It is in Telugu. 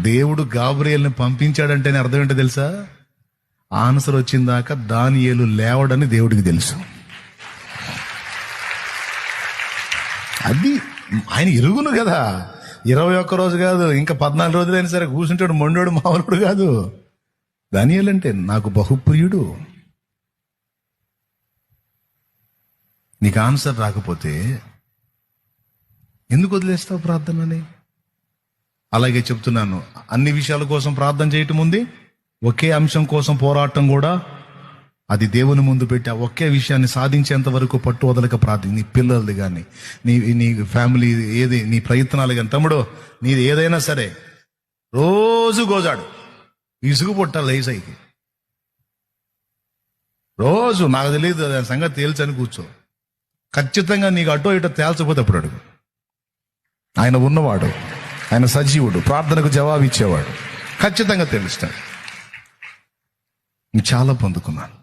దేవుడు గాబ్రియేల్ని పంపించాడంటేనే అర్థం ఏంటో తెలుసా? ఆన్సర్ వచ్చిందాక దానియేలు లేవడని దేవుడికి తెలుసు. అది ఆయన ఇరుగును కదా. 21 రోజు కాదు, ఇంకా 14 రోజులైనా సరే కూర్చుంటాడు. మొండోడు మామూలుడు కాదు. దానియేలు అంటే నాకు బహుప్రియుడు. నీకు ఆన్సర్ రాకపోతే ఎందుకు వదిలేస్తావు ప్రార్థనని? అలాగే చెప్తున్నాను, అన్ని విషయాల కోసం ప్రార్థన చేయటం ఉంది, ఒకే అంశం కోసం పోరాటం కూడా. అది దేవుని ముందు పెట్టి ఆ ఒకే విషయాన్ని సాధించేంత వరకు పట్టు వదలక ప్రార్థన. నీ పిల్లలది కానీ, నీ ఫ్యామిలీ ఏది, నీ ప్రయత్నాలు కానీ, తమ్ముడు నీది ఏదైనా సరే రోజు గోజాడు. ఇసుగు పుట్టాలి లేసైకి. రోజు నాకు తెలియదు దాని సంగతి తేల్చని కూర్చో. ఖచ్చితంగా నీకు అటో ఇటో తేల్చకపోతే అప్పుడు అడుగు. ఆయన ఉన్నవాడు, ఆయన సజీవుడు, ప్రార్థనకు జవాబు ఇచ్చేవాడు. ఖచ్చితంగా తెలుస్తాడు. నేను చాలా పొందుకున్నాను.